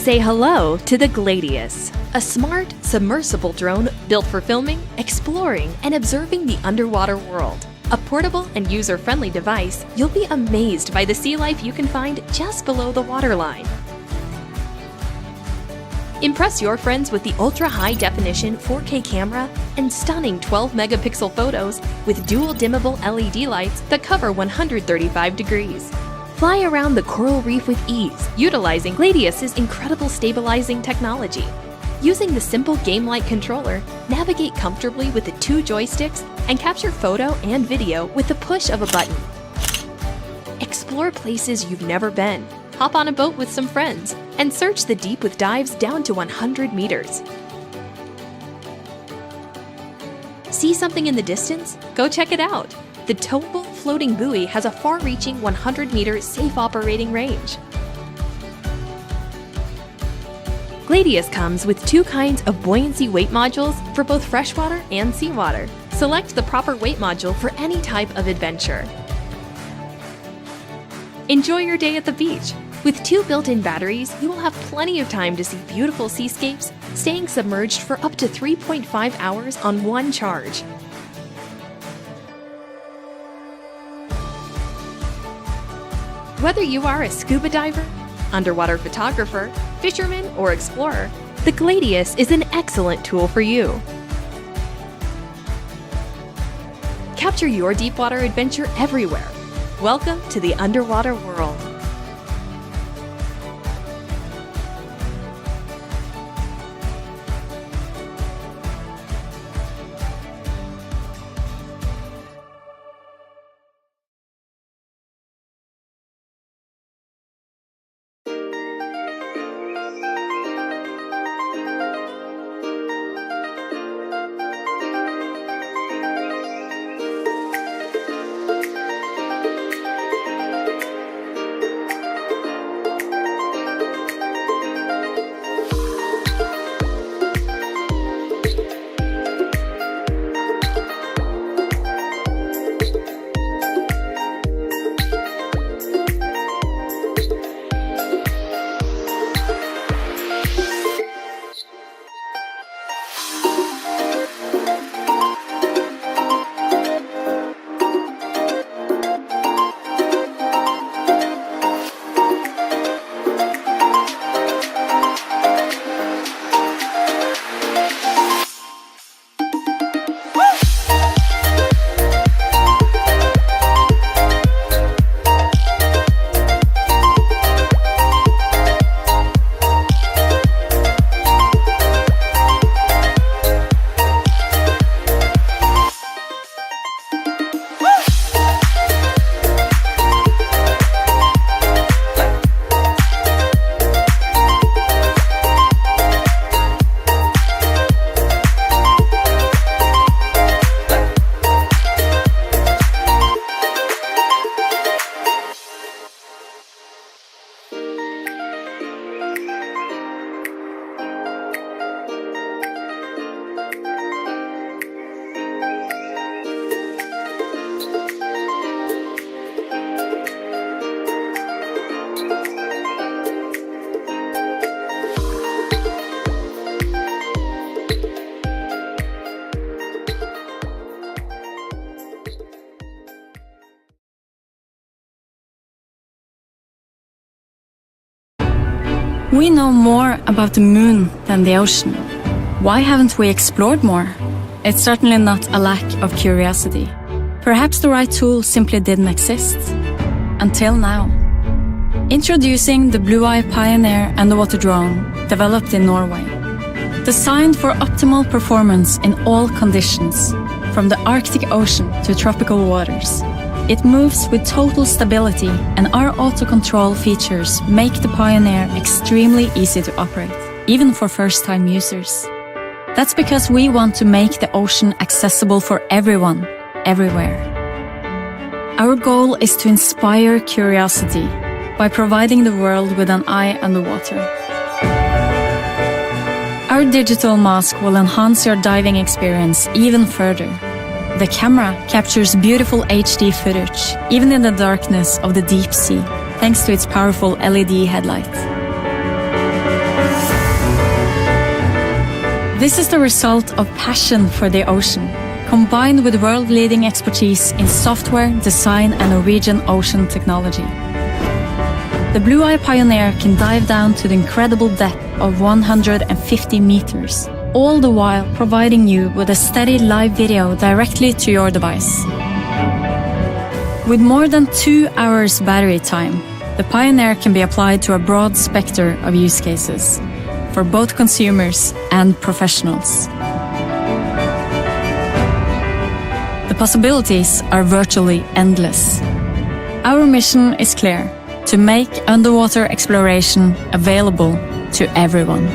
Say hello to the Gladius, a smart, submersible drone built for filming, exploring, and observing the underwater world. A portable and user-friendly device, you'll be amazed by the sea life you can find just below the waterline. Impress your friends with the ultra-high-definition 4K camera and stunning 12-megapixel photos with dual dimmable LED lights that cover 135 degrees. Fly around the coral reef with ease, utilizing Gladius's incredible stabilizing technology. Using the simple game-like controller, navigate comfortably with the 2 joysticks and capture photo and video with the push of a button. Explore places you've never been, hop on a boat with some friends, and search the deep with dives down to 100 meters. See something in the distance? Go check it out! The towable floating buoy has a far-reaching 100-meter safe operating range. Gladius comes with 2 kinds of buoyancy weight modules for both freshwater and seawater. Select the proper weight module for any type of adventure. Enjoy your day at the beach. With 2 built-in batteries, you will have plenty of time to see beautiful seascapes, staying submerged for up to 3.5 hours on 1 charge. Whether you are a scuba diver, underwater photographer, fisherman, or explorer, the Gladius is an excellent tool for you. Capture your deepwater adventure everywhere. Welcome to the underwater world. We know more about the moon than the ocean. Why haven't we explored more? It's certainly not a lack of curiosity. Perhaps the right tool simply didn't exist. Until now. Introducing the Blueye Pioneer underwater drone, developed in Norway. Designed for optimal performance in all conditions, from the Arctic Ocean to tropical waters. It moves with total stability, and our auto-control features make the Pioneer extremely easy to operate, even for first-time users. That's because we want to make the ocean accessible for everyone, everywhere. Our goal is to inspire curiosity by providing the world with an eye underwater. Our digital mask will enhance your diving experience even further. The camera captures beautiful HD footage, even in the darkness of the deep sea, thanks to its powerful LED headlight. This is the result of passion for the ocean, combined with world-leading expertise in software, design, and Norwegian ocean technology. The Blueye Pioneer can dive down to the incredible depth of 150 meters, all the while providing you with a steady live video directly to your device. With more than 2 hours battery time, the Pioneer can be applied to a broad spectrum of use cases for both consumers and professionals. The possibilities are virtually endless. Our mission is clear: to make underwater exploration available to everyone.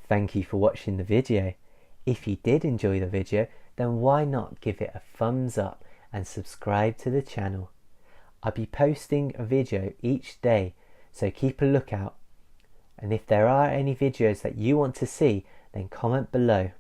Thank you for watching the video. If you did enjoy the video, then why not give it a thumbs up and subscribe to the channel. I'll be posting a video each day, so keep a lookout. And if there are any videos that you want to see, then comment below.